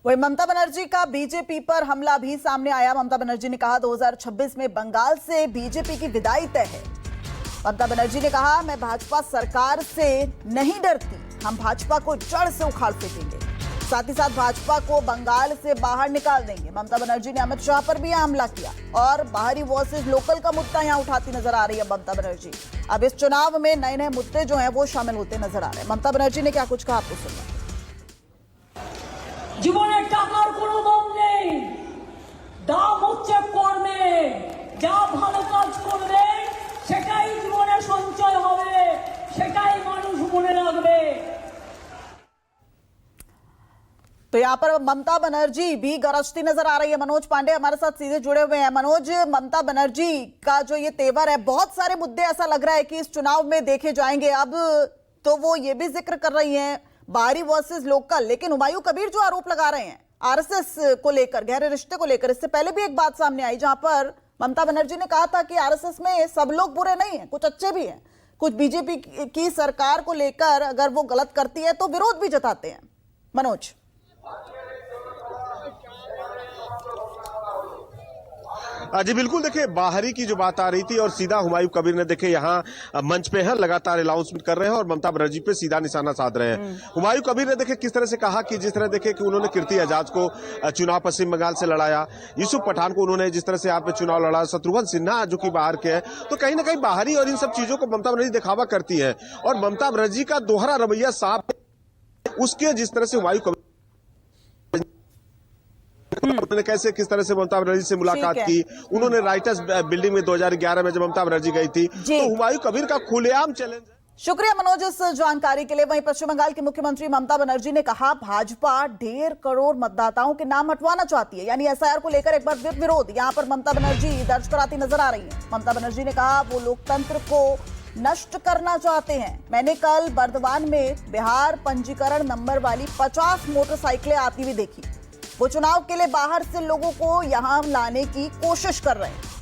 वही ममता बनर्जी का बीजेपी पर हमला भी सामने आया। ममता बनर्जी ने कहा 2026 में बंगाल से बीजेपी की विदाई तय है। ममता बनर्जी ने कहा, मैं भाजपा सरकार से नहीं डरती, हम भाजपा को जड़ से उखाड़ फेंकेंगे, साथ ही साथ भाजपा को बंगाल से बाहर निकाल देंगे। ममता बनर्जी ने अमित शाह पर भी हमला किया और बाहरी वर्सेस लोकल का मुद्दा यहां उठाती नजर आ रही है ममता बनर्जी। अब इस चुनाव में नए नए मुद्दे जो हैं वो शामिल होते नजर आ रहे हैं। ममता बनर्जी ने क्या कुछ कहा, आपको सुनना। জীবনে টাকার কোনো দাম নেই, দাম হচ্ছে কর্মে। যা ভালো কাজ করবে সেটাই জীবনে সঞ্চয় হবে, সেটাই মানুষ মনে রাখবে। तो यहाँ पर ममता बनर्जी भी गरजती नजर आ रही है। मनोज पांडे हमारे साथ सीधे जुड़े हुए हैं। मनोज, ममता बनर्जी का जो ये तेवर है, बहुत सारे मुद्दे ऐसा लग रहा है कि इस चुनाव में देखे जाएंगे। अब तो वो ये भी जिक्र कर रही हैं बाहरी वर्सेस लोकल, लेकिन हुमायूं कबीर जो आरोप लगा रहे हैं आरएसएस को लेकर, गहरे रिश्ते को लेकर, इससे पहले भी एक बात सामने आई जहां पर ममता बनर्जी ने कहा था कि आरएसएस में सब लोग बुरे नहीं हैं, कुछ अच्छे भी हैं, कुछ बीजेपी की सरकार को लेकर अगर वो गलत करती है तो विरोध भी जताते हैं। मनोज, जी बिल्कुल, देखिए बाहरी की जो बात आ रही थी और सीधा हुमायूं कबीर ने देखे यहाँ मंच पे है, लगातार अनाउंसमेंट कर रहे हैं और ममता बनर्जी पे सीधा निशाना साध रहे हैं। हुमायूं कबीर ने देखे किस तरह से कहा कि जिस तरह देखे कि उन्होंने कीर्ति एजाज को चुनाव पश्चिम बंगाल से लड़ाया, यूसुफ पठान को उन्होंने जिस तरह से यहाँ पे चुनाव लड़ा, शत्रुघ्न सिन्हा जो कि बाहर के हैं, तो कहीं ना कहीं बाहरी और इन सब चीजों को ममता बनर्जी दिखावा करती है। और ममता बनर्जी का दोहरा रवैया साफ, उसके जिस तरह से हुमायूं कबीर उन्होंने कैसे किस तरह से ममता बनर्जी से मुलाकात की, उन्होंने राइटर्स बिल्डिंग में 2011 में जब ममता बनर्जी गई थी, तो हुमायूं कबीर का खुलेआम चैलेंज। शुक्रिया मनोज इस जानकारी के लिए। वहीं पश्चिम बंगाल की मुख्यमंत्री ममता बनर्जी ने कहा, भाजपा 1.5 करोड़ मतदाताओं के नाम हटवाना चाहती है, यानी एसआईआर को लेकर एक बार विरोध यहां पर ममता बनर्जी दर्ज कराती नजर आ रही है। ममता बनर्जी ने कहा, वो लोकतंत्र को नष्ट करना चाहते हैं। मैंने कल बर्दवान में बिहार पंजीकरण नंबर वाली 50 मोटरसाइकिलें आती हुई देखी। वो चुनाव के लिए बाहर से लोगों को यहां लाने की कोशिश कर रहे हैं।